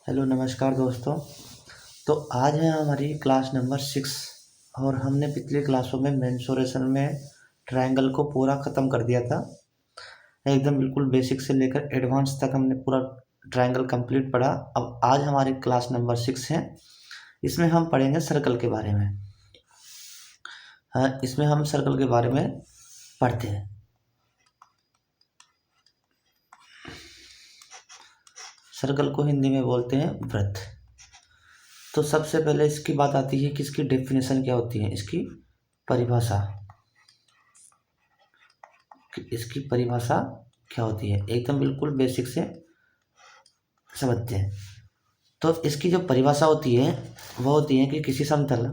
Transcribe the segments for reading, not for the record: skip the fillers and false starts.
Hello नमस्कार दोस्तों। तो आज है हमारी क्लास नंबर 6 और हमने पिछली क्लासों में मेंसुरेशन में ट्रायंगल को पूरा ख़त्म कर दिया था। एकदम बिल्कुल बेसिक से लेकर एडवांस तक हमने पूरा ट्रायंगल कंप्लीट पढ़ा। अब आज हमारी क्लास नंबर 6 है। इसमें हम पढ़ेंगे सर्कल के बारे में। हाँ, इसमें हम सर्कल के बारे में पढ़ते हैं। सर्कल को हिंदी में बोलते हैं वृत्त। तो सबसे पहले इसकी बात आती है कि इसकी डेफिनेशन क्या होती है, इसकी परिभाषा। इसकी परिभाषा क्या होती है, एकदम बिल्कुल बेसिक से समझते हैं। तो इसकी जो परिभाषा होती है वो होती है कि किसी समतल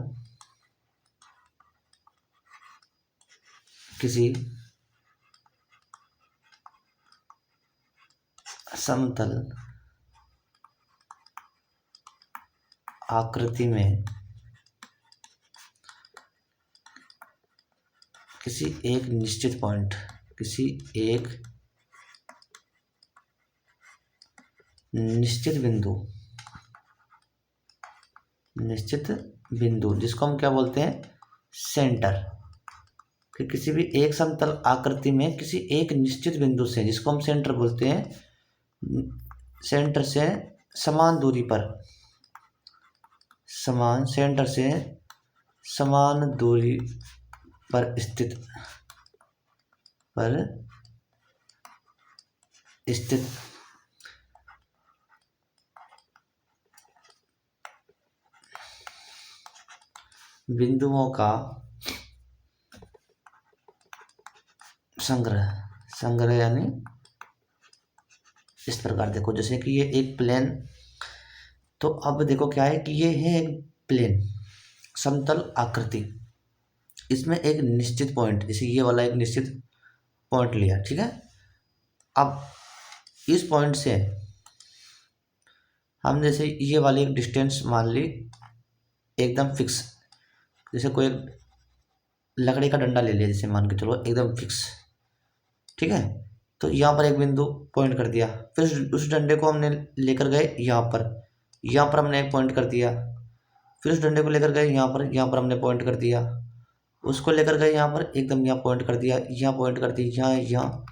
आकृति में किसी एक निश्चित बिंदु जिसको हम क्या बोलते हैं, सेंटर। कि किसी भी एक समतल आकृति में किसी एक निश्चित बिंदु से, जिसको हम सेंटर बोलते हैं, सेंटर से समान दूरी पर स्थित बिंदुओं का संग्रह यानी इस प्रकार। देखो जैसे कि ये एक प्लेन, तो अब देखो क्या है कि ये है एक प्लेन समतल आकृति। इसमें एक निश्चित पॉइंट, जैसे ये वाला एक निश्चित पॉइंट लिया, ठीक है। अब इस पॉइंट से हम जैसे ये वाली एक डिस्टेंस मान ली एकदम फिक्स, जैसे कोई लकड़ी का डंडा ले लिया, जैसे मान के चलो एकदम फिक्स, ठीक है। तो यहाँ पर एक बिंदु पॉइंट कर दिया, फिर उस डंडे को हमने लेकर गए यहाँ पर हमने एक पॉइंट कर दिया, फिर उस डंडे को लेकर गए यहाँ पर हमने पॉइंट कर दिया, उसको लेकर गए यहाँ पर, एकदम यहाँ पॉइंट कर दिया, यहाँ पॉइंट कर दी, यहाँ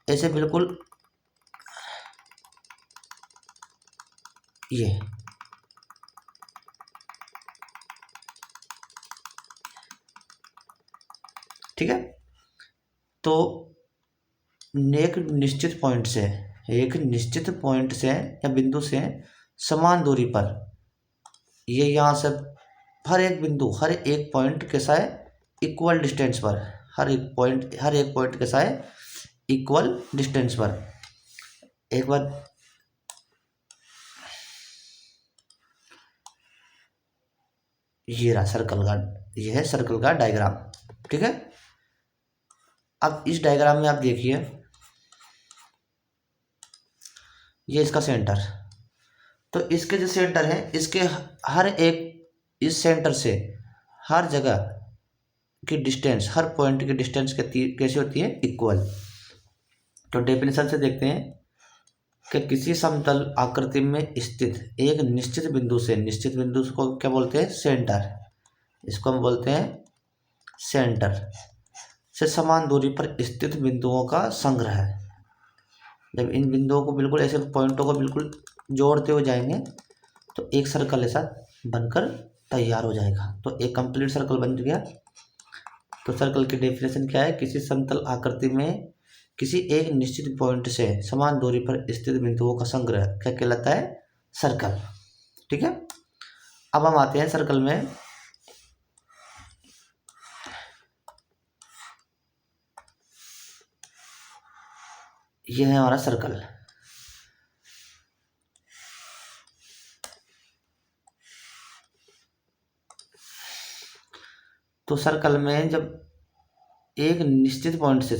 ऐसे बिल्कुल ये। ठीक है। तो एक निश्चित पॉइंट से या बिंदु से समान दूरी पर, ये यहाँ से हर एक पॉइंट कैसा है, इक्वल डिस्टेंस पर, हर एक पॉइंट कैसा है, इक्वल डिस्टेंस पर। एक बार ये रहा ये है सर्कल का डायग्राम, ठीक है। अब इस डायग्राम में आप देखिए, ये इसका सेंटर, तो इसके जो सेंटर है, इसके हर एक, इस सेंटर से हर जगह की डिस्टेंस, हर पॉइंट की डिस्टेंस कैसी होती है, इक्वल। तो डेफिनेशन से देखते हैं कि किसी समतल आकृति में स्थित एक निश्चित बिंदु को क्या बोलते हैं, सेंटर। इसको हम बोलते हैं सेंटर से समान दूरी पर स्थित बिंदुओं का संग्रह है। जब इन बिंदुओं को बिल्कुल ऐसे पॉइंटों को बिल्कुल जोड़ते हुए जाएंगे तो एक सर्कल ऐसा बनकर तैयार हो जाएगा। तो एक कंप्लीट सर्कल बन गया। तो सर्कल की डेफिनेशन क्या है, किसी समतल आकृति में किसी एक निश्चित पॉइंट से समान दूरी पर स्थित बिंदुओं का संग्रह क्या कहलाता है, सर्कल। ठीक है। अब हम आते हैं सर्कल में, यह है हमारा सर्कल। तो सर्कल में जब एक निश्चित पॉइंट से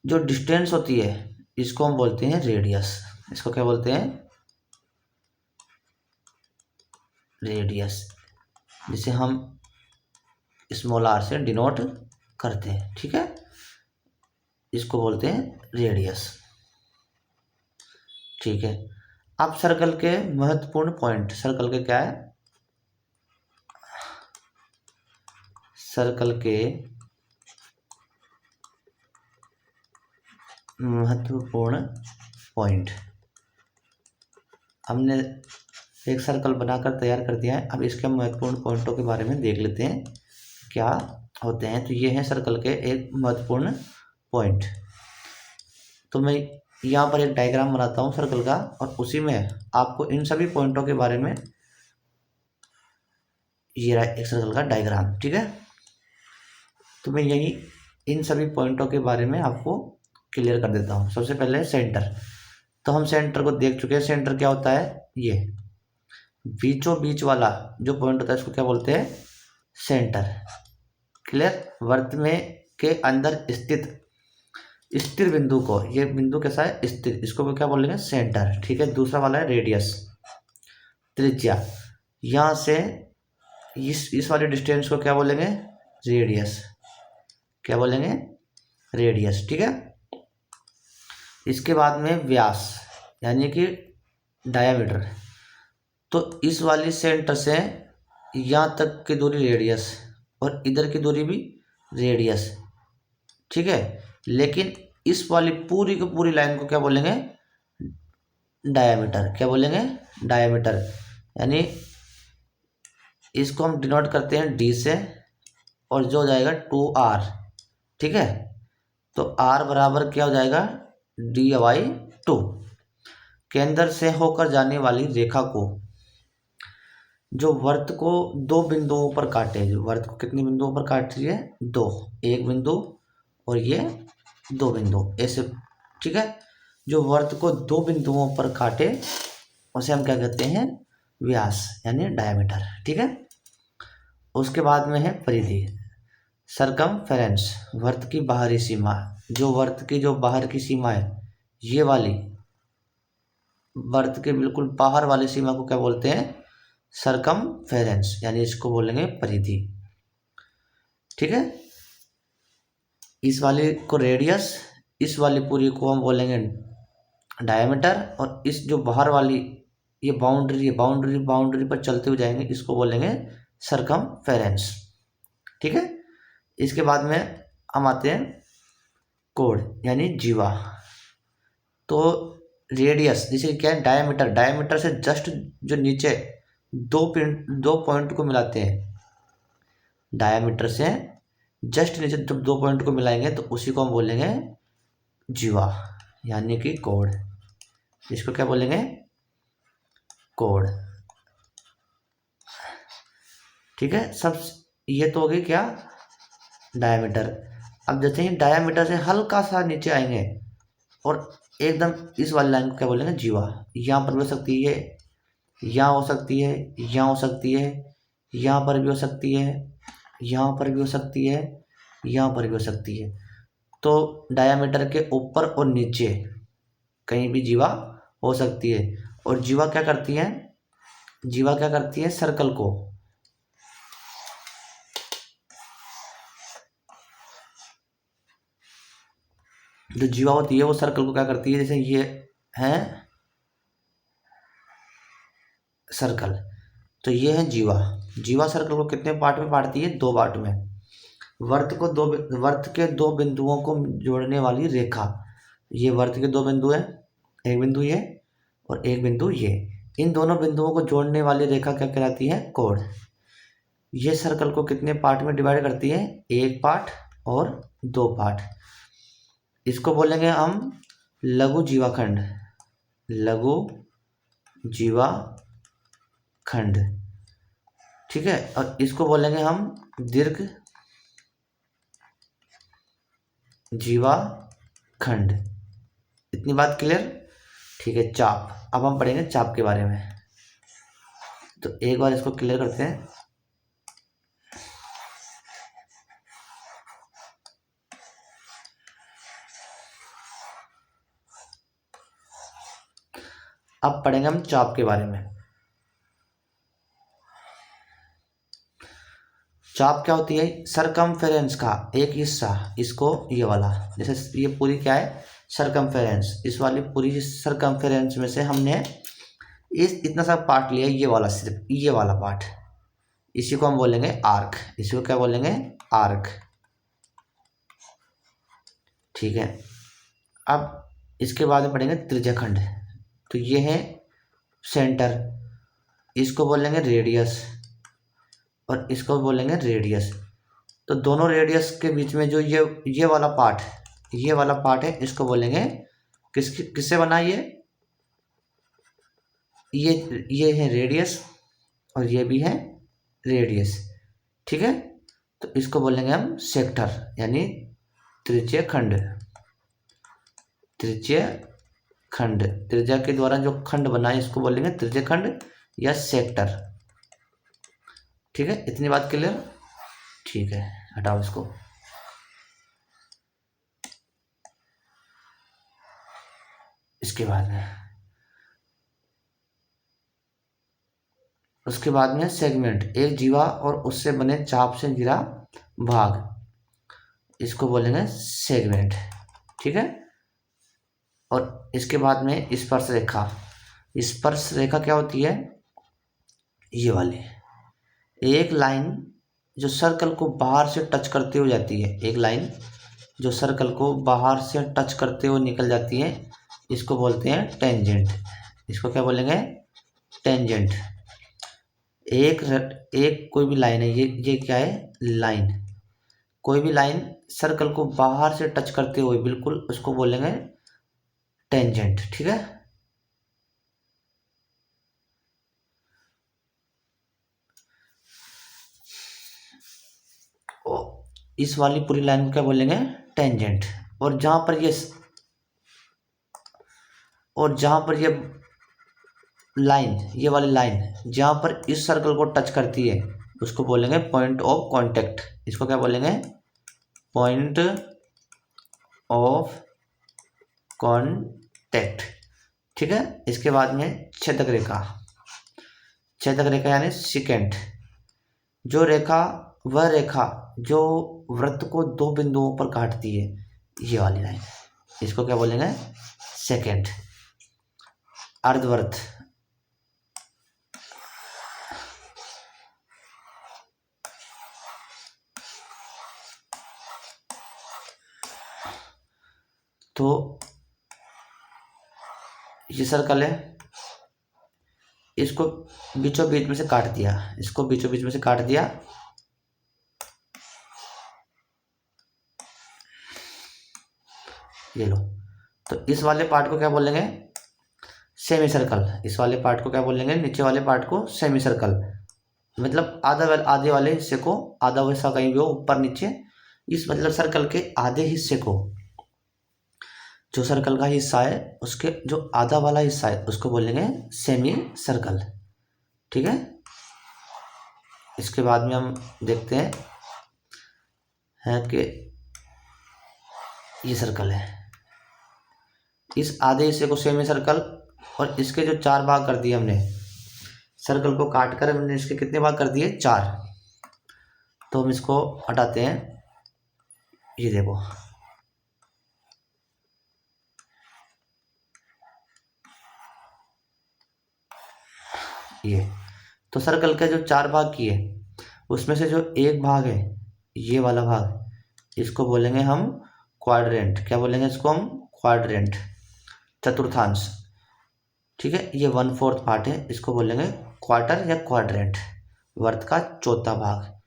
जो डिस्टेंस होती है, इसको हम बोलते हैं रेडियस। इसको क्या बोलते हैं, रेडियस, जिसे हम स्मॉल r से डिनोट करते हैं। ठीक है, इसको बोलते हैं रेडियस। ठीक है। अब सर्कल के महत्वपूर्ण पॉइंट, सर्कल के क्या है, सर्कल के महत्वपूर्ण पॉइंट। हमने एक सर्कल बनाकर तैयार कर दिया है। अब इसके महत्वपूर्ण पॉइंटों के बारे में देख लेते हैं क्या होते हैं। तो ये है सर्कल के एक महत्वपूर्ण पॉइंट। तो मैं यहाँ पर एक डायग्राम बनाता हूँ सर्कल का, और उसी में आपको इन सभी पॉइंटों के बारे में, ये रहा एक सर्कल का डायग्राम, ठीक है। तो मैं यही इन सभी पॉइंटों के बारे में आपको क्लियर कर देता हूँ। सबसे पहले सेंटर, तो हम सेंटर को देख चुके हैं। सेंटर क्या होता है, ये बीचों बीच वाला जो पॉइंट होता है इसको क्या बोलते हैं, सेंटर। क्लियर। वृत्त में के अंदर स्थित स्थिर बिंदु को, ये बिंदु कैसा है, स्थिर, इसको भी क्या बोलेंगे, सेंटर, ठीक है। दूसरा वाला है रेडियस, त्रिज्या। यहाँ से इस वाले डिस्टेंस को क्या बोलेंगे, रेडियस, क्या बोलेंगे, रेडियस, ठीक है। इसके बाद में व्यास यानी कि डायामीटर। तो इस वाली सेंटर से यहाँ तक की दूरी रेडियस, और इधर की दूरी भी रेडियस, ठीक है। लेकिन इस वाली पूरी की पूरी लाइन को क्या बोलेंगे, डायामीटर, क्या बोलेंगे, डायामीटर। यानी इसको हम डिनोट करते हैं डी से, और जो हो जाएगा 2r, ठीक है। तो r बराबर क्या हो जाएगा, dy/2। केंद्र से होकर जाने वाली रेखा को, जो वर्त को दो बिंदुओं पर काटे, जो वर्त को कितने बिंदुओं पर काट रही है, दो, एक बिंदु और ये दो बिंदु, ऐसे, ठीक है। जो वर्त को दो बिंदुओं पर काटे उसे हम क्या कहते हैं, व्यास यानी डायमीटर, ठीक है। उसके बाद में है परिधि, सरकमफेरेंस, वर्त की बाहरी सीमा। जो वर्त की जो बाहर की सीमा है, ये वाली वर्त के बिल्कुल बाहर वाली सीमा को क्या बोलते हैं, सरकमफेरेंस, यानी इसको बोलेंगे परिधि, ठीक है। इस वाले को रेडियस, इस वाली पूरी को हम बोलेंगे डायमीटर, और इस जो बाहर वाली ये बाउंड्री है, बाउंड्री पर चलते हुए जाएंगे, इसको बोलेंगे सरकमफेरेंस, ठीक है। इसके बाद में हम आते हैं कोण यानी जीवा। तो रेडियस जैसे क्या है, डायमीटर से जस्ट जो नीचे दो पॉइंट को मिलाते हैं, डायमीटर से जस्ट नीचे जब दो पॉइंट को मिलाएंगे तो उसी को हम बोलेंगे जीवा यानी कि कोण। इसको क्या बोलेंगे, कोण, ठीक है। सब ये तो हो गई क्या, डायमीटर। अब जैसे ही डायमीटर से हल्का सा नीचे आएंगे और एकदम इस वाली लाइन को क्या बोलेंगे, जीवा। यहाँ पर भी हो सकती है, यहाँ हो सकती है, यहाँ हो सकती है, यहाँ पर भी हो सकती है, यहाँ पर भी हो सकती है, यहाँ पर भी हो सकती है। तो डायमीटर के ऊपर और नीचे कहीं भी जीवा हो सकती है। और जीवा क्या करती है, जीवा क्या करती है, सर्कल को, जो जीवा होती है वो सर्कल को क्या करती है, जैसे ये है सर्कल, तो ये है जीवा। जीवा सर्कल को कितने पार्ट में बांटती है, दो पार्ट में। वर्त के दो बिंदुओं को जोड़ने वाली रेखा, ये वर्त के दो बिंदु है, एक बिंदु ये और एक बिंदु ये, इन दोनों बिंदुओं को जोड़ने वाली रेखा क्या कहलाती है, कोण। ये सर्कल को कितने पार्ट में डिवाइड करती है, एक पार्ट और दो पार्ट। इसको बोलेंगे हम लघु जीवाखंड, लघु जीवाखंड, ठीक है। और इसको बोलेंगे हम दीर्घ जीवाखंड। इतनी बात क्लियर, ठीक है। चाप, अब हम पढ़ेंगे चाप के बारे में। तो एक बार इसको क्लियर करते हैं। अब पढ़ेंगे हम चाप के बारे में। चाप क्या होती है, सरकमफेरेंस का एक हिस्सा, इसको ये वाला, जैसे ये पूरी क्या है, सरकमफेरेंस, इस वाली पूरी सरकमफेरेंस में से हमने इस इतना सा पार्ट लिया, ये वाला, सिर्फ ये वाला पार्ट, इसी को हम बोलेंगे आर्क। इसी को क्या बोलेंगे? आर्क। ठीक है। अब इसके बाद में पढ़ेंगे त्रिज्याखंड। तो ये है सेंटर, इसको बोलेंगे रेडियस और इसको बोलेंगे रेडियस। तो दोनों रेडियस के बीच में जो ये वाला पार्ट, ये वाला पार्ट है, इसको बोलेंगे किससे बना? ये है रेडियस और ये भी है रेडियस। ठीक है। तो इसको बोलेंगे हम सेक्टर, यानी त्रिज्यखंड। त्रिज्यखंड, त्रिज्या के द्वारा जो खंड बना है इसको बोलेंगे त्रिज्यखंड या सेक्टर। ठीक है, इतनी बात क्लियर? ठीक है, हटाओ इसको। इसके बाद में उसके बाद में सेगमेंट, एक जीवा और उससे बने चाप से घिरा भाग, इसको बोलेंगे सेगमेंट। ठीक है। और इसके बाद में स्पर्श रेखा। स्पर्श रेखा क्या होती है? ये वाली एक लाइन जो सर्कल को बाहर से टच करते हुए जाती है, एक लाइन जो सर्कल को बाहर से टच करते हुए निकल जाती है, इसको बोलते हैं टेंजेंट। इसको क्या बोलेंगे? टेंजेंट। एक कोई भी लाइन है, ये क्या है? लाइन। कोई भी लाइन सर्कल को बाहर से टच करते हुए बिल्कुल, उसको बोलेंगे टेंजेंट। ठीक है। इस वाली पूरी लाइन को क्या बोलेंगे? टेंजेंट। और जहां पर ये लाइन, ये वाली लाइन जहां पर इस सर्कल को टच करती है, उसको बोलेंगे पॉइंट ऑफ कांटेक्ट। इसको क्या बोलेंगे? Point of contact. ठीक है। इसके बाद में छेदक रेखा। छेदक रेखा यानी सिकेंट, वह रेखा जो वृत्त को दो बिंदुओं पर काटती है, ये वाली लाइन, इसको क्या बोलेंगे? सेकेंड। अर्धवृत्त, तो ये सर्कल है, इसको बीचों बीच में से काट दिया, इसको बीचों बीच में से काट दिया, ये लो। तो इस वाले पार्ट को क्या बोलेंगे? Semi circle. इस वाले पार्ट को क्या बोलेंगे? नीचे वाले पार्ट को सेमी सर्कल। मतलब आधे वाले हिस्से को, आधा हिस्सा कहीं भी हो, ऊपर नीचे, इस मतलब सर्कल के आधे हिस्से को, जो सर्कल का हिस्सा है उसके जो आधा वाला हिस्सा है उसको बोलेंगे सेमी सर्कल। ठीक है। इसके बाद में हम देखते हैं कि ये सर्कल है, इस आधे हिस्से को सेमी सर्कल, और इसके जो 4 भाग कर दिए हमने, सर्कल को काट कर हमने इसके कितने भाग कर दिए? 4। तो हम इसको हटाते हैं। ये देखो, ये तो सर्कल के जो 4 भाग किए, उसमें से जो एक भाग है, ये वाला भाग, इसको बोलेंगे हम क्वाड्रेंट। क्या बोलेंगे इसको हम? क्वाड्रेंट, चतुर्थांश। ठीक है। ये 1/4 पार्ट है, इसको बोलेंगे क्वार्टर या क्वाड्रेंट, वर्त का चौथा भाग।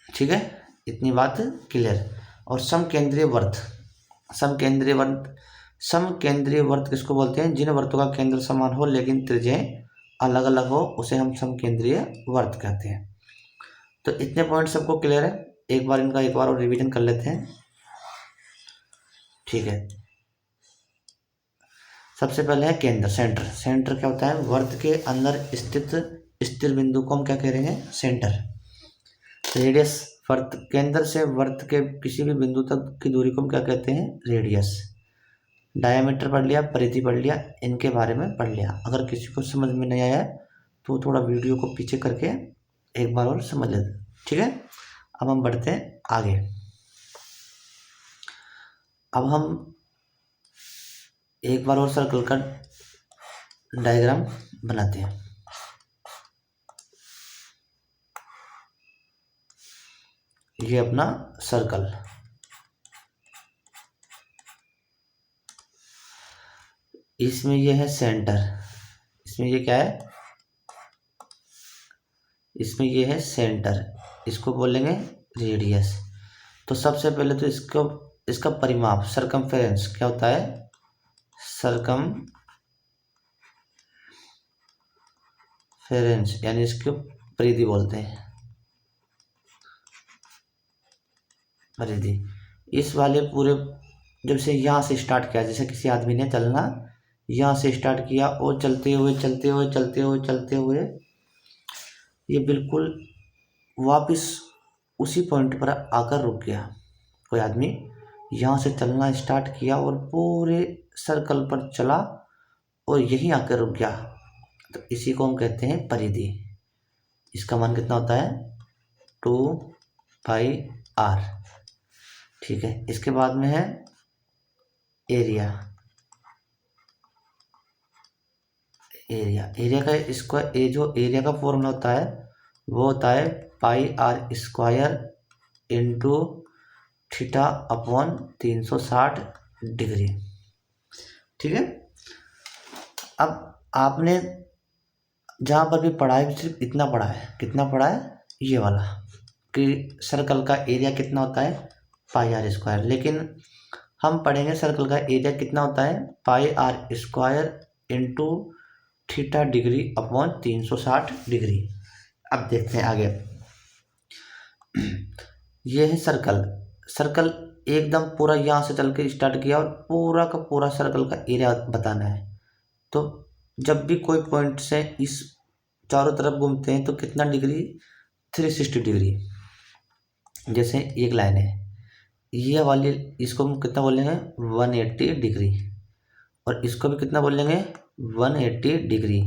ठीक है, इतनी बात क्लियर। और समकेंद्रीय वर्त, समकेंद्रीय वर्त किसको बोलते हैं? जिन वर्तों का केंद्र समान हो लेकिन त्रिज्याएं अलग अलग हो, उसे हम समकेंद्रीय वर्त कहते हैं। तो इतने पॉइंट सबको क्लियर है? एक बार इनका एक बार और रिवीजन कर लेते हैं। ठीक है। सबसे पहले है केंद्र, सेंटर। सेंटर क्या होता है? वर्त के अंदर स्थित स्थिर बिंदु को हम क्या करेंगे? सेंटर। रेडियस, वर्त केंद्र से वर्त के किसी भी बिंदु तक की दूरी को हम क्या कहते हैं? रेडियस। डायमीटर पढ़ लिया, परिधि पढ़ लिया, इनके बारे में पढ़ लिया। अगर किसी को समझ में नहीं आया तो थोड़ा वीडियो को पीछे करके एक बार और समझ लेते। ठीक है। अब हम बढ़ते हैं आगे। अब हम एक बार और सर्कल का डायग्राम बनाते हैं। ये अपना सर्कल, इसमें ये है सेंटर, इसमें ये क्या है, इसमें ये है सेंटर, इसको बोलेंगे रेडियस। तो सबसे पहले तो इसका परिमाप सरकमफेरेंस क्या होता है, सरकमफेरेंस यानी इसको परिधि बोलते हैं, परिधि। इस वाले पूरे, जब से यहाँ से स्टार्ट किया, जैसे किसी आदमी ने चलना यहाँ से स्टार्ट किया और चलते हुए चलते हुए चलते हुए चलते हुए ये बिल्कुल वापस उसी पॉइंट पर आकर रुक गया। कोई आदमी यहाँ से चलना स्टार्ट किया और पूरे सर्कल पर चला और यहीं आकर रुक गया, तो इसी को हम कहते हैं परिधि। इसका मान कितना होता है, 2πr। ठीक है, इसके बाद में है एरिया। एरिया का इसका जो एरिया का फॉर्मूला होता है वो होता है πr² into theta upon 360 degree. ठीक है, अब आपने जहाँ पर भी पढ़ा है सिर्फ इतना पढ़ा है, कितना पढ़ा है, ये वाला कि सर्कल का एरिया कितना होता है πr², लेकिन हम पढ़ेंगे सर्कल का एरिया कितना होता है πr² into theta degree upon 360 degree. अब देखते हैं आगे। ये है सर्कल एकदम पूरा यहाँ से चल के स्टार्ट किया और पूरा का पूरा सर्कल का एरिया बताना है। तो जब भी कोई पॉइंट से इस चारों तरफ घूमते हैं तो कितना डिग्री, 360 डिग्री। जैसे एक लाइन है ये वाली, इसको हम कितना बोलेंगे 180 डिग्री, और इसको भी कितना बोलेंगे 180 डिग्री।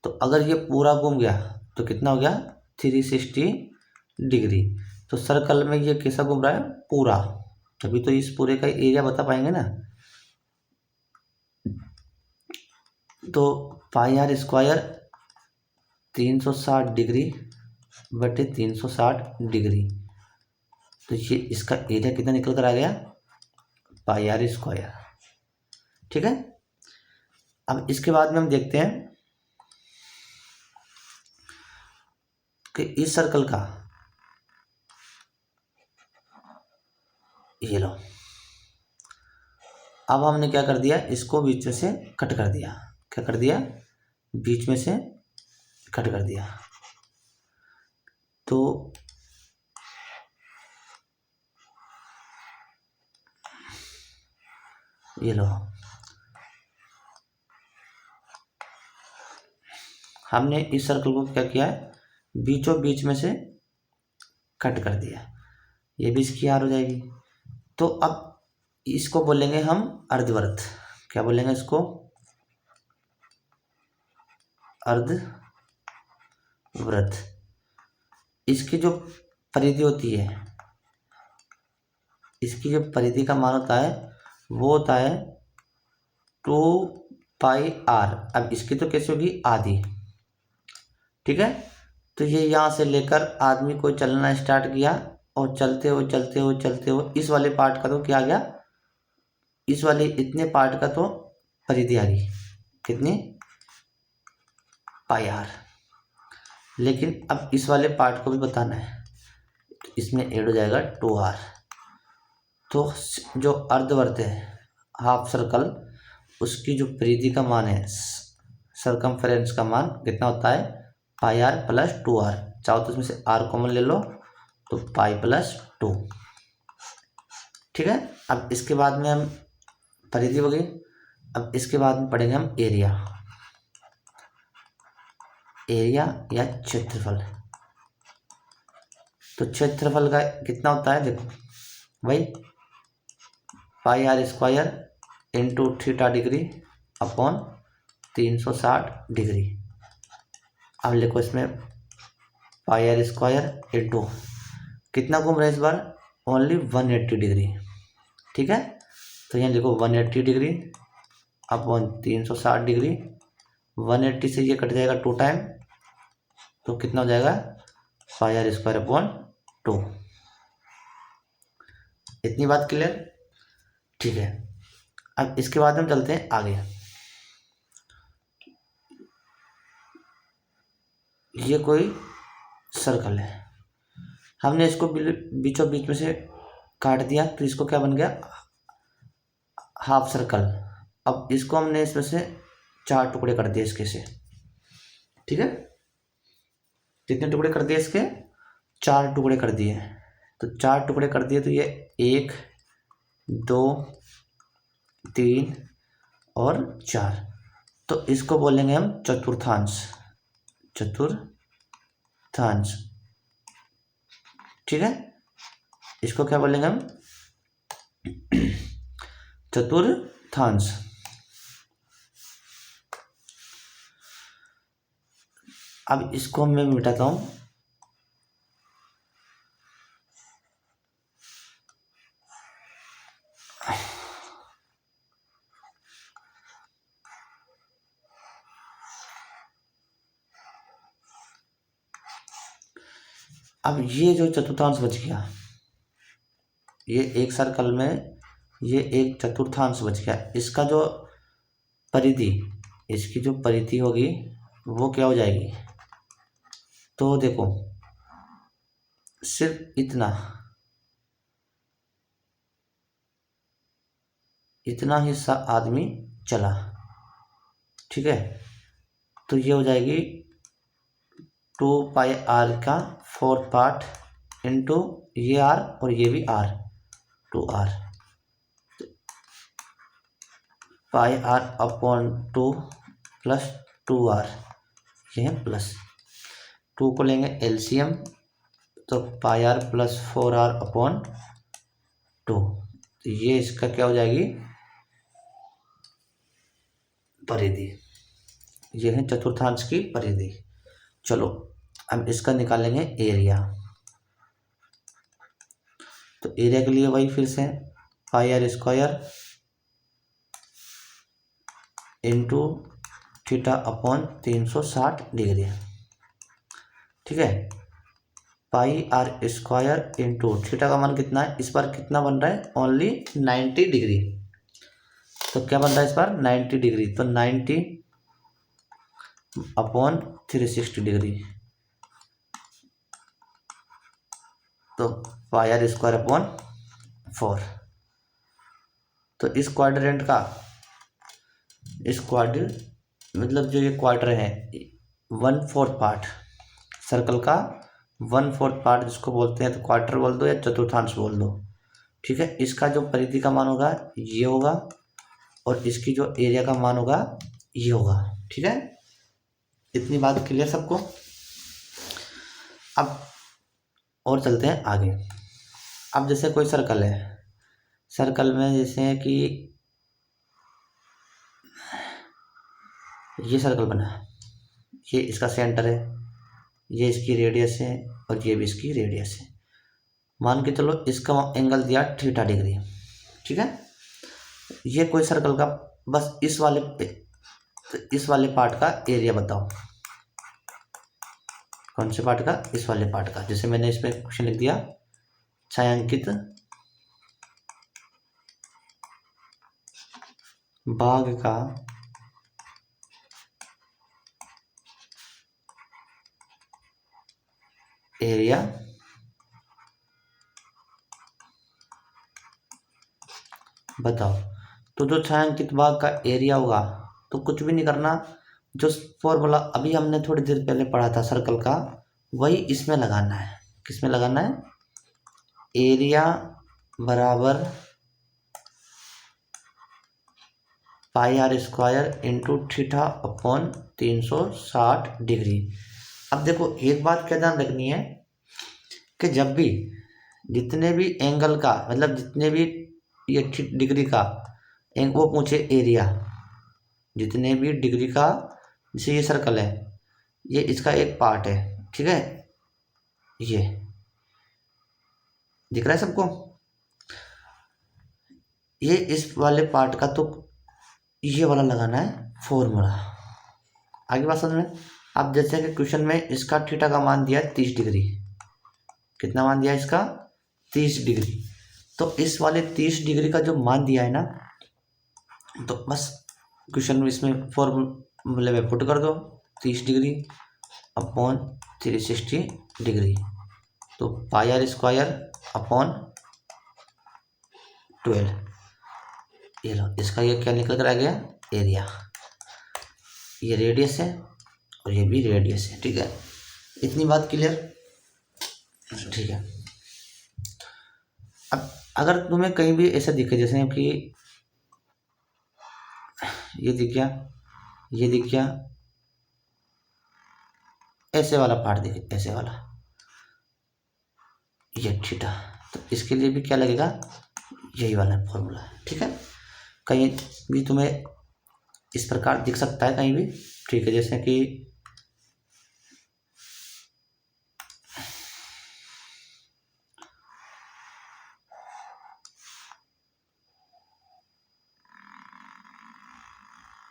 तो अगर ये पूरा घूम गया तो कितना हो गया 360 डिग्री। तो सर्कल में ये कैसा घूम रहा है, पूरा, तभी तो इस पूरे का एरिया बता पाएंगे ना। तो πr² 360 डिग्री बटे 360 डिग्री, तो ये इसका एरिया कितना निकल कर आ गया πr²। ठीक है, अब इसके बाद में हम देखते हैं कि इस सर्कल का, ये लो, अब हमने क्या कर दिया, इसको बीच में से कट कर दिया। क्या कर दिया, बीच में से कट कर दिया। तो ये लो, हमने इस सर्कल को क्या किया है, बीचों बीच में से कट कर दिया, ये भी इसकी आर हो जाएगी। तो अब इसको बोलेंगे हम अर्धवृत्त। क्या बोलेंगे इसको, अर्धवृत्त। इसकी जो परिधि होती है, इसकी जो परिधि का मान होता है वो होता है 2πr। अब इसकी तो कैसे होगी, आधी। ठीक है, तो ये यहाँ से लेकर आदमी को चलना स्टार्ट किया और चलते हुए चलते हुए चलते हुए इस वाले पार्ट का तो क्या आ गया, इस वाले इतने पार्ट का तो परिधि आ गई, कितनी, πr। लेकिन अब इस वाले पार्ट को भी बताना है, तो इसमें ऐड हो जाएगा 2r। तो जो अर्धवृत्त है, हाफ सर्कल, उसकी जो परिधि का मान है, सरकमफेरेंस का मान कितना होता है πr + 2r। चाहो तो इसमें से r कॉमन ले लो तो π + 2। ठीक है, अब इसके बाद में हम परिधि हो गई। अब इसके बाद में पढ़ेंगे हम एरिया या क्षेत्रफल। तो क्षेत्रफल का कितना होता है, देखो भाई, πr² into theta degree upon 360 degree. अब लिखो इसमें πr² इंटू कितना घूम रहा है इस बार, ओनली 180 डिग्री। ठीक है, तो यहाँ लिखो 180 डिग्री अपॉन 360 डिग्री। 180 से ये कट जाएगा 2 टाइम, तो कितना हो जाएगा पाई आर स्क्वायर अपॉन 2। इतनी बात क्लियर? ठीक है, अब इसके बाद हम चलते हैं आगे। ये कोई सर्कल है, हमने इसको बीचों बीच में से काट दिया, तो इसको क्या बन गया, हाफ सर्कल। अब इसको हमने इसमें से 4 टुकड़े कर दिए इसके से। ठीक है, कितने टुकड़े कर दिए इसके, 4 टुकड़े कर दिए। तो 4 टुकड़े कर दिए, तो ये 1 2 3 और 4, तो इसको बोलेंगे हम चतुर्थांश। चतुर्थांश, ठीक है, इसको क्या बोलेंगे हम, चतुर्थांश। अब इसको मैं मिटाता हूं। अब ये जो चतुर्थांश बच गया, ये एक सर्कल में ये एक चतुर्थांश बच गया। इसका जो परिधि, इसकी जो परिधि होगी वो क्या हो जाएगी, तो देखो सिर्फ इतना हिस्सा आदमी चला। ठीक है, तो ये हो जाएगी 2 पाई आर का 4th पार्ट इंटू ये आर और ये भी r, 2r pi r upon 2 plus 2r, ये है प्लस 2 को लेंगे एलसीएम, तो पाई आर प्लस 4r अपॉन 2, तो ये इसका क्या हो जाएगी परिधि। ये है चतुर्थांश की परिधि। चलो अब इसका निकालेंगे एरिया। तो एरिया के लिए वही फिर से pi r square into theta upon 360 degree. ठीक है, pi r square into theta का मान कितना है, इस बार कितना बन रहा है, ओनली 90 डिग्री। तो क्या बन रहा है इस बार 90 डिग्री, तो 90 अपॉन 360 डिग्री, तो पाई आर स्क्वायर अपॉन 4। तो इस क्वाड्रेंट का, इस क्वाड्र मतलब जो ये क्वार्टर है 1/4 पार्ट, सर्कल का 1/4 पार्ट जिसको बोलते हैं, तो क्वार्टर बोल दो या चतुर्थांश बोल दो। ठीक है, इसका जो परिधि का मान होगा ये होगा, और इसकी जो एरिया का मान होगा ये होगा। ठीक है, इतनी बात क्लियर सबको? अब और चलते हैं आगे। अब जैसे कोई सर्कल है, सर्कल में जैसे कि ये सर्कल बना, ये इसका सेंटर है, ये इसकी रेडियस है और ये भी इसकी रेडियस है। मान के चलो इसका एंगल दिया 30 डिग्री। ठीक है, ये कोई सर्कल का बस इस वाले पार्ट का एरिया बताओ। कौन से पार्ट का, इस वाले पार्ट का। जैसे मैंने इसमें क्वेश्चन लिख दिया, छायांकित भाग का एरिया बताओ। तो जो छायांकित भाग का एरिया होगा, तो कुछ भी नहीं करना, जो फॉर्मूला अभी हमने थोड़ी देर पहले पढ़ा था सर्कल का, वही इसमें लगाना है। किसमें लगाना है, एरिया बराबर pi r square into theta upon 360 degree. अब देखो एक बात क्या ध्यान रखनी है कि जब भी जितने भी एंगल का मतलब जितने भी ये डिग्री का वो पूछे एरिया, जितने भी डिग्री का, जैसे ये सर्कल है, ये इसका एक पार्ट है। ठीक है, ये दिख रहा है सबको? ये इस वाले पार्ट का तो ये वाला लगाना है फॉर्मूला। आगे बात समझ में? अब जैसे कि क्वेश्चन में इसका थीटा का मान दिया है 30 डिग्री। कितना मान दिया है इसका? 30 डिग्री। तो इस वाले 30 डिग्री का जो मान दिया है ना, तो बस क्वेश्चन में इसमें फॉर्मूले में पुट कर दो 30 डिग्री अपॉन 360 डिग्री। तो पाई आर स्क्वायर अपॉन 12। ये लो, इसका ये क्या निकल कर आ गया? एरिया। ये रेडियस है और ये भी रेडियस है। ठीक है, इतनी बात क्लियर? ठीक है। अब अगर तुम्हें कहीं भी ऐसा दिखे, जैसे कि ये दिख गया, ये दिख गया, ऐसे वाला पार्ट दिखे, ऐसे वाला, ये थीटा, तो इसके लिए भी क्या लगेगा? यही वाला फॉर्मूला है। ठीक है, कहीं भी तुम्हें इस प्रकार दिख सकता है कहीं भी। ठीक है, जैसे कि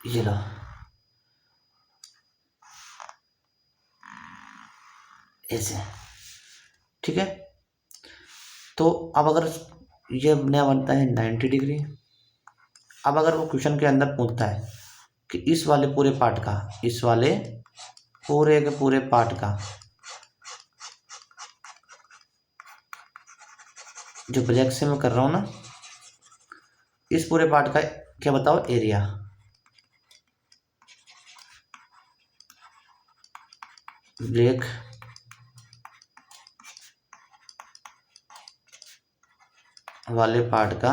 ये लो, ऐसे। ठीक है, तो अब अगर ये नया बनता है 90 डिग्री। अब अगर वो क्वेश्चन के अंदर पूछता है कि इस वाले पूरे पार्ट का, इस वाले पूरे के पूरे पार्ट का जो ब्लैक से मैं कर रहा हूँ ना, इस पूरे पार्ट का क्या बताओ? एरिया। ब्लैक वाले पार्ट का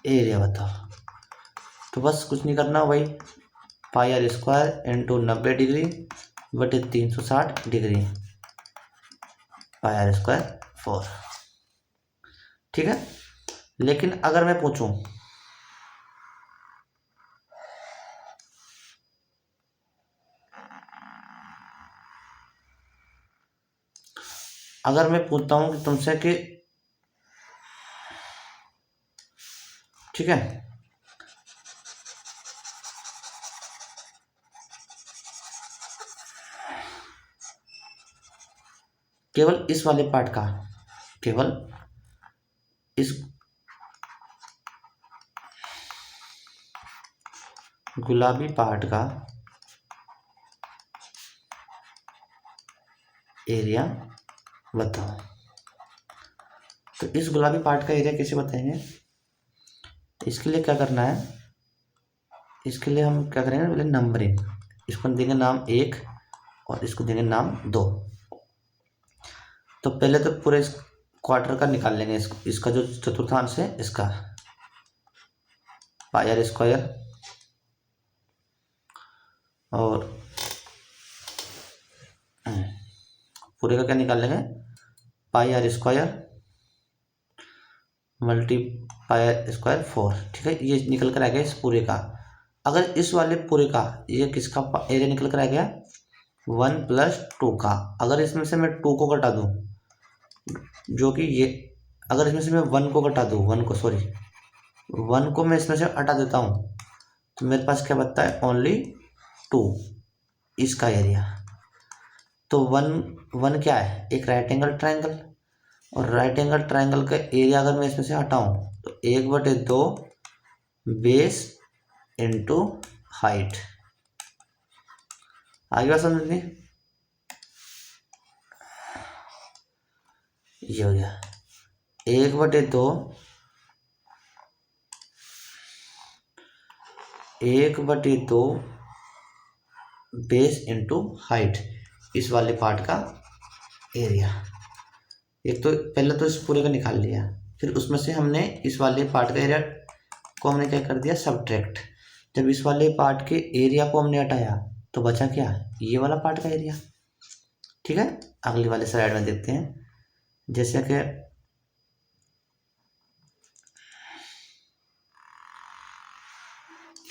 एरिया बताओ। तो बस कुछ नहीं करना भाई, पाई आर स्क्वायर इंटू 90 डिग्री बटे 360 डिग्री, पाई आर स्क्वायर 4। ठीक है, लेकिन अगर मैं पूछूं, अगर मैं पूछता हूं कि तुमसे कि ठीक है, केवल इस वाले पार्ट का, केवल इस गुलाबी पार्ट का एरिया बताओ। तो इस गुलाबी पार्ट का एरिया कैसे बताएंगे? इसके लिए क्या करना है? इसके लिए हम क्या करेंगे? पहले नंबरिंग, इसको देंगे नाम 1 और इसको देंगे नाम 2। तो पहले तो पूरे इस क्वार्टर का निकाल लेंगे, इसका जो चतुर्थांश है इसका, पाई आर स्क्वायर, और पूरे का क्या निकाल लेंगे? Pi r square multiply r square 4। ठीक है, ये निकल कर आ गया इस पूरे का। अगर इस वाले पूरे का ये किसका एरिया निकल कर आ गया? 1+2 का। अगर इसमें से मैं 2 को घटा दूं, जो कि ये, अगर इसमें से मैं 1 को घटा दूं, 1 को, सॉरी, 1 को मैं इसमें से हटा देता हूं, तो मेरे पास क्या बचता है? ओनली 2, इसका एरिया। तो 1 क्या है? एक राइट एंगल ट्राइंगल, और राइट एंगल ट्राइंगल का एरिया अगर मैं इसमें से हटाऊं, तो 1/2 बेस इंटू हाइट। आगे बात समझ में? ये हो गया 1/2, 1/2 बेस इंटू हाइट, इस वाले पार्ट का एरिया। एक तो पहले तो इस पूरे का निकाल लिया, फिर उसमें से हमने इस वाले पार्ट का एरिया को हमने क्या कर दिया? सब्ट्रैक्ट। जब इस वाले पार्ट के एरिया को हमने हटाया, तो बचा क्या? ये वाला पार्ट का एरिया। ठीक है, अगली वाले स्लाइड में देखते हैं। जैसे कि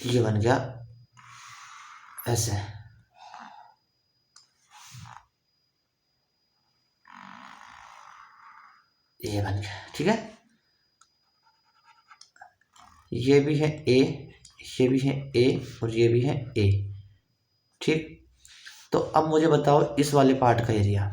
ये बन गया ऐसे, ये बन गया, ठीक है। ये भी है ए, ये भी है ए और ये भी है ए, ठीक। तो अब मुझे बताओ इस वाले पार्ट का एरिया।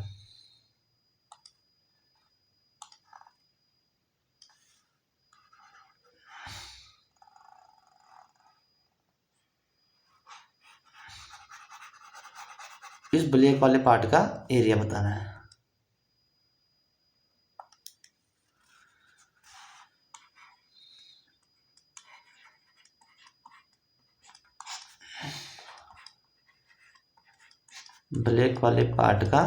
इस ब्लैक वाले पार्ट का एरिया बताना है। ब्लैक वाले पार्ट का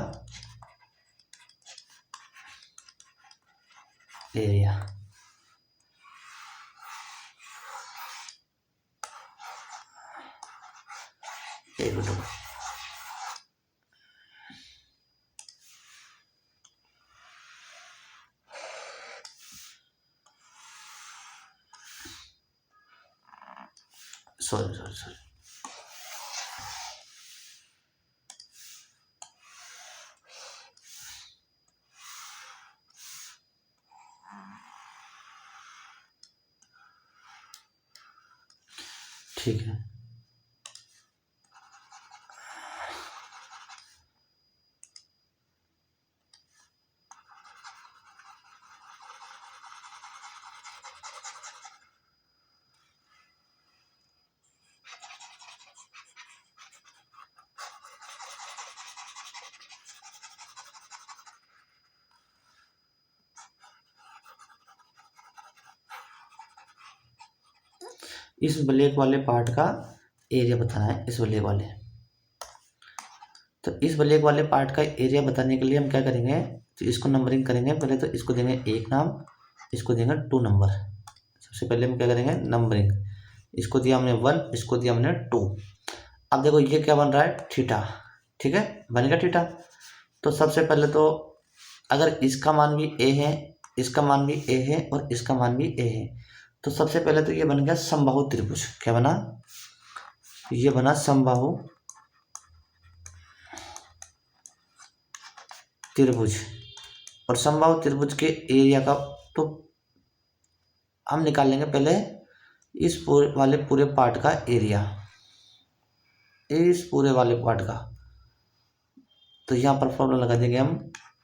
एरिया। एक मिनट, सॉरी सॉरी सॉरी। ठीक है, इस ब्लैक वाले पार्ट का एरिया बताना है, इस ब्लैक वाले। तो इस ब्लैक वाले पार्ट का एरिया बताने के लिए हम क्या करेंगे, तो इसको नंबरिंग करेंगे। पहले तो इसको देंगे एक नाम, इसको देंगे 2 नंबर। सबसे पहले हम क्या करेंगे, नंबरिंग। इसको दिया हमने 1, इसको दिया हमने 2। अब देखो ये क्या बन रहा है, थीटा, ठीक है, बन गया थीटा। तो सबसे पहले तो अगर इसका मान भी ए है, इसका मान भी ए है और इसका मान भी ए है, तो सबसे पहले तो ये बन गया समबाहु त्रिभुज। क्या बना, ये बना समबाहु त्रिभुज। और समबाहु त्रिभुज के एरिया का तो हम निकाल लेंगे पहले इस पूरे वाले पूरे पार्ट का एरिया, इस पूरे वाले पार्ट का। तो यहाँ पर फॉर्मूला लगा देंगे हम,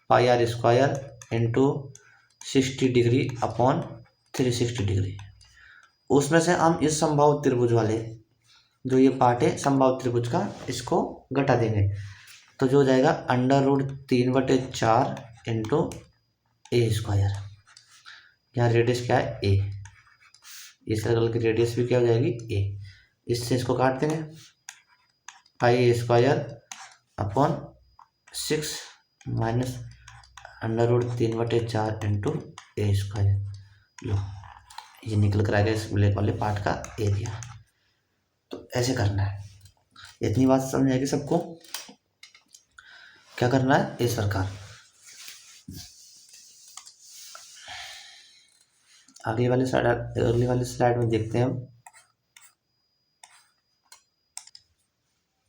pi r square into 60 degree upon 360 degree. उसमें से हम इस समबाहु त्रिभुज वाले जो ये पार्ट है समबाहु त्रिभुज का, इसको घटा देंगे। तो जो हो जाएगा √3/4 इंटू ए स्क्वायर। यहाँ रेडियस क्या है, ए। इस सर्कल की रेडियस भी क्या हो जाएगी, ए। इससे इसको काट देंगे, pi square upon 6 minus √3/4 into a square. लो, ये निकल कर आएगा इस ब्लैक वाले पार्ट का एरिया। तो ऐसे करना है। इतनी बात समझ आएगी सबको, क्या करना है इस प्रकार। अगली वाली स्लाइड में देखते हैं हम।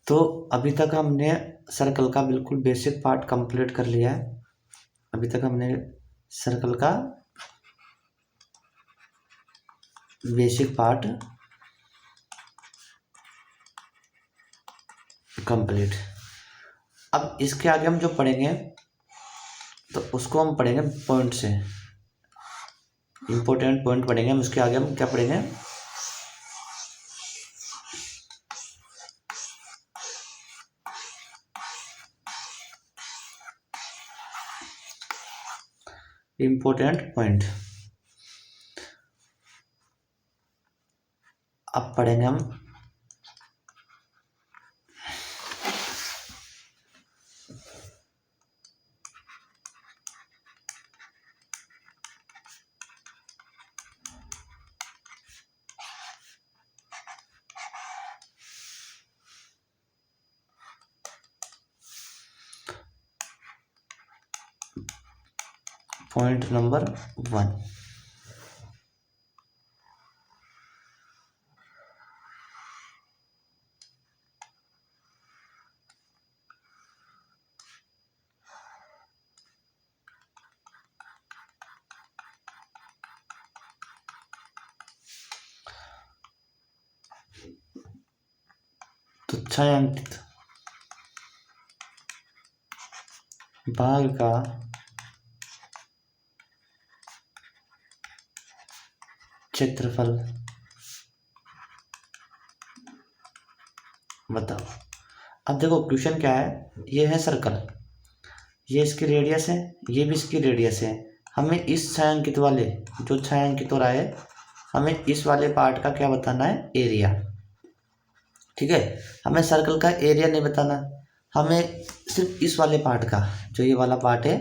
तो अभी तक हमने सर्कल का बिल्कुल बेसिक पार्ट कंप्लीट कर लिया है। अभी तक हमने सर्कल का बेसिक पार्ट कंप्लीट। अब इसके आगे हम जो पढ़ेंगे तो उसको हम पढ़ेंगे पॉइंट से, इंपॉर्टेंट पॉइंट पढ़ेंगे हम। उसके आगे हम क्या पढ़ेंगे, इंपॉर्टेंट पॉइंट। अब पढ़ेंगे हम पॉइंट नंबर 1। छायांकित भाग का क्षेत्रफल बताओ। अब देखो क्वेश्चन क्या है, ये है सर्कल, ये इसकी रेडियस है, ये भी इसकी रेडियस है। हमें इस छायांकित वाले, जो छायांकित हो रहा है, हमें इस वाले पार्ट का क्या बताना है, एरिया। ठीक है, हमें सर्कल का एरिया नहीं बताना, हमें सिर्फ इस वाले पार्ट का, जो ये वाला पार्ट है,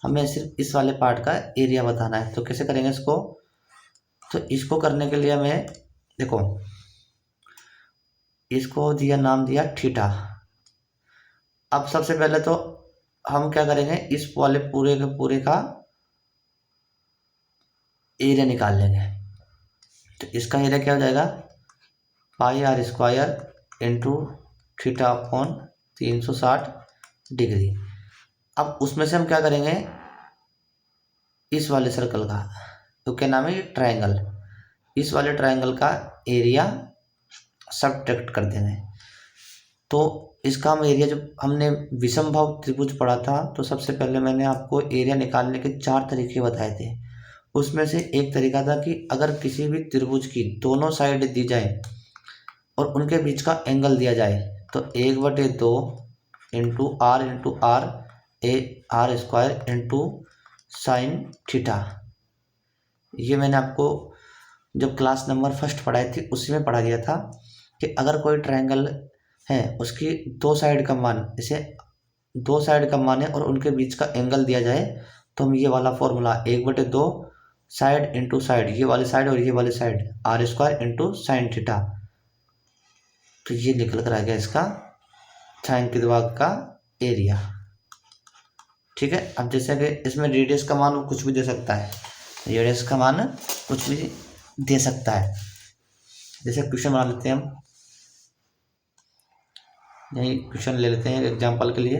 हमें सिर्फ इस वाले पार्ट का एरिया बताना है। तो कैसे करेंगे इसको, तो इसको करने के लिए हमें देखो, इसको दिया, नाम दिया थीटा। अब सबसे पहले तो हम क्या करेंगे, इस वाले पूरे के पूरे का एरिया निकाल लेंगे। तो इसका एरिया क्या हो जाएगा, pi r square into theta upon 360 degree. अब उसमें से हम क्या करेंगे, इस वाले सर्कल का, तो क्या नाम है, ये ट्रायंगल, इस वाले ट्रायंगल का एरिया सब्ट्रैक्ट कर देंगे। तो इसका हम एरिया, जब हमने विषम भाव त्रिभुज पढ़ा था, तो सबसे पहले मैंने आपको एरिया निकालने के 4 तरीके बताए थे। उसमें से एक तरीका था कि अगर किसी भी त्रिभुज की दोनों साइड दी जाए और उनके बीच का एंगल दिया जाए, तो 1/2 into r a r square into sine theta. ये मैंने आपको जब क्लास नंबर फर्स्ट पढ़ाई थी उसी में पढ़ा दिया था कि अगर कोई ट्रायंगल है, उसकी दो साइड का मान, इसे दो साइड का मान है और उनके बीच का एंगल दिया जाए, तो हम ये वाला फॉर्मूला 1/2 साइड इंटू साइड, ये वाली साइड और ये वाली side, r square into sine theta, तो ये निकल कर आ गया इसका छायांकित भाग का एरिया। ठीक है, अब जैसे कि इसमें रेडियस का मान कुछ भी दे सकता है, रेडियस का मान कुछ भी दे सकता है। जैसे क्वेश्चन बना लेते हैं हम, यही क्वेश्चन ले लेते हैं एग्जांपल के लिए।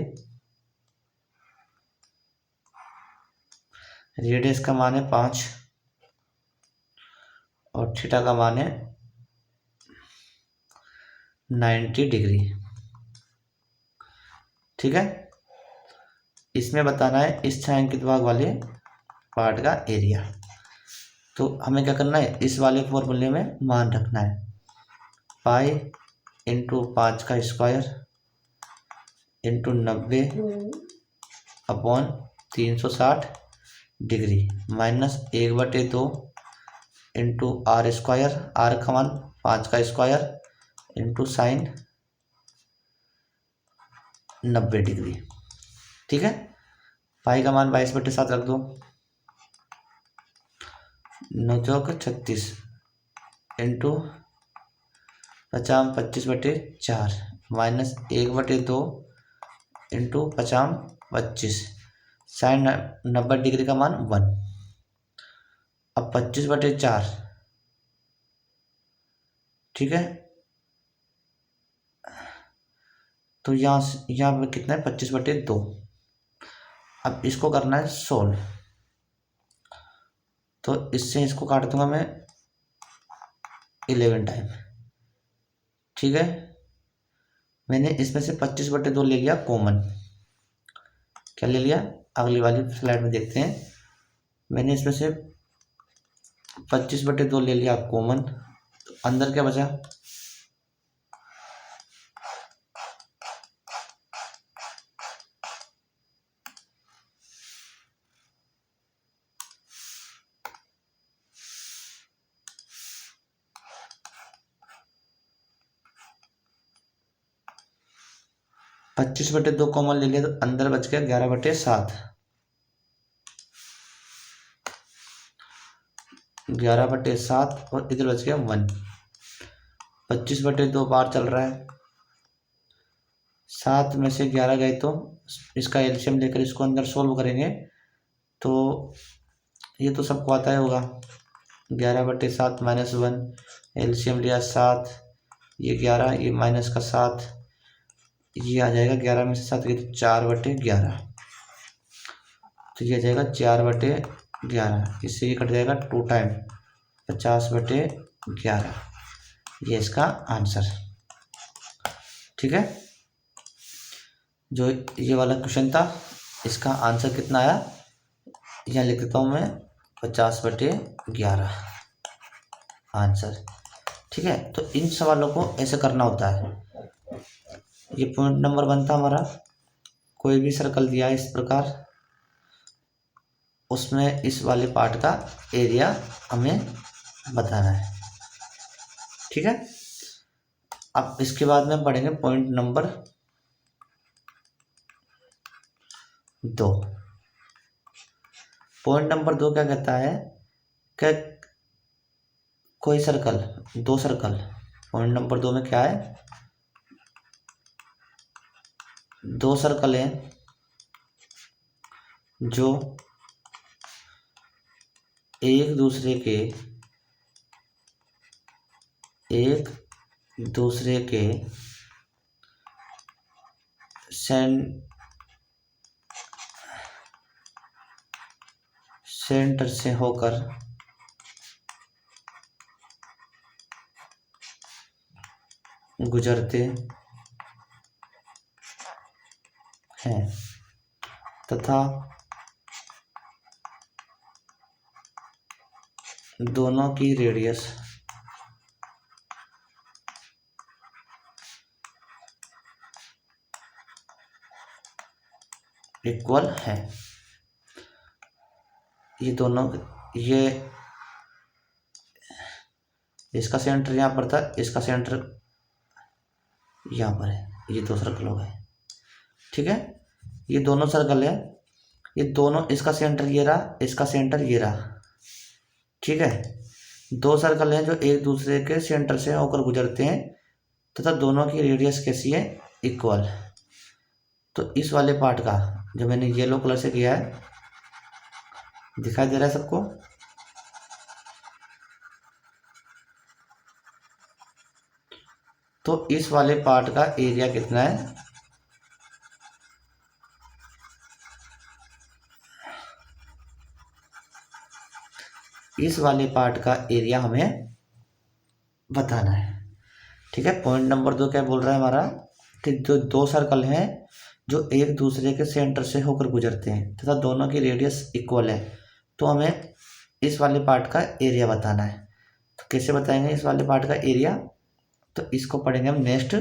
रेडियस का मान है 5 और थीटा का मान है 90 डिग्री। ठीक है, इसमें बताना है इस छायांकित भाग वाले पार्ट का एरिया। तो हमें क्या करना है, इस वाले फॉर्मूले में मान रखना है, पाई इंटू 5 का square into 90 upon 360 degree minus 1/2 into r square, r का मान 5 का स्क्वायर इंटू साइन 90 डिग्री। ठीक है, पाई का मान 22/7 रख दो, 9 चौक 36 into 50/25 minus 1/2 into 50/25, sine 90 degree का मान 1। अब 25/4, ठीक है, तो यहाँ पे कितना है, 25/2। अब इसको करना है सोल्व, तो इससे इसको काट दूंगा मैं 11 टाइम। ठीक है, मैंने इसमें से 25/2 ले लिया कॉमन। क्या ले लिया, अगली वाली स्लाइड में देखते हैं। मैंने इसमें से 25/2 ले लिया कॉमन, तो अंदर क्या बचा, 25/2 कॉमन ले लिया, तो अंदर बच गया 11/7। 11/7 और इधर बच गया 1। 25/2 बार चल रहा है, 7 में से 11 गए, तो इसका एलसीएम लेकर इसको अंदर सोल्व करेंगे तो ये तो सबको आता है होगा। 11/7 माइनस 1, एलसीएम लिया 7, ये 11, ये माइनस का 7, ये आ जाएगा 11 में से 7 गए तो 4/11, तो ये आ जाएगा 4/11, इससे ये कट जाएगा 2 टाइम 50/11, ये इसका आंसर। ठीक है, जो ये वाला क्वेश्चन था इसका आंसर कितना आया, यहाँ लिख देता हूँ मैं 50/11 आंसर। ठीक है, तो इन सवालों को ऐसे करना होता है। ये पॉइंट नंबर 1 था हमारा, कोई भी सर्कल दिया है इस प्रकार, उसमें इस वाले पार्ट का एरिया हमें बताना है। ठीक है, अब इसके बाद में पढ़ेंगे पॉइंट नंबर 2। पॉइंट नंबर 2 क्या कहता है कि कोई सर्कल, 2 सर्कल, पॉइंट नंबर 2 में क्या है, 2 सर्कल हैं जो एक दूसरे के सेंटर से होकर गुजरते हैं तथा दोनों की रेडियस इक्वल है। ये दोनों, ये इसका सेंटर यहाँ पर था, इसका सेंटर यहाँ पर है, ये 2 सर्कल हो गए। ठीक है, ये दोनों सर्कल है, ये दोनों, इसका सेंटर ये रहा, इसका सेंटर ये रहा। ठीक है, 2 सर्कल हैं जो एक दूसरे के सेंटर से होकर गुजरते हैं तथा दोनों की रेडियस कैसी है, इक्वल। तो इस वाले पार्ट का जो मैंने येलो कलर से किया है, दिखाई दे रहा है सबको, तो इस वाले पार्ट का एरिया कितना है, इस वाले पार्ट का एरिया हमें बताना है। ठीक है, पॉइंट नंबर 2 क्या बोल रहा है हमारा कि जो 2 सर्कल हैं जो एक दूसरे के सेंटर से होकर गुजरते हैं तथा दोनों की रेडियस इक्वल है, तो हमें इस वाले पार्ट का एरिया बताना है। तो कैसे बताएंगे इस वाले पार्ट का एरिया, तो इसको पढ़ेंगे हम नेक्स्ट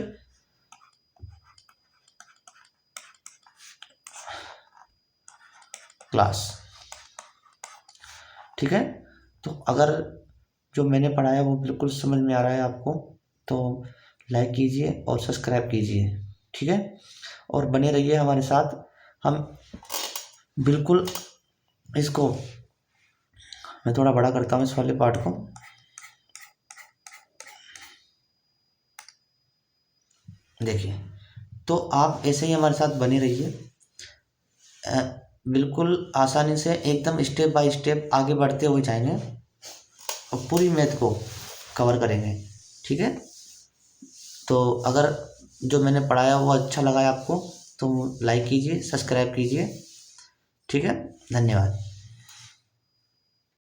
क्लास। ठीक है, तो अगर जो मैंने पढ़ाया वो बिल्कुल समझ में आ रहा है आपको, तो लाइक कीजिए और सब्सक्राइब कीजिए। ठीक है, और बने रहिए हमारे साथ। हम बिल्कुल इसको, मैं थोड़ा बड़ा करता हूँ इस वाले पार्ट को, देखिए। तो आप ऐसे ही हमारे साथ बने रहिए, बिल्कुल आसानी से एकदम स्टेप बाय स्टेप आगे बढ़ते हुए जाएंगे और पूरी मैथ को कवर करेंगे। ठीक है, तो अगर जो मैंने पढ़ाया वो अच्छा लगा है आपको तो लाइक कीजिए, सब्सक्राइब कीजिए। ठीक है, धन्यवाद।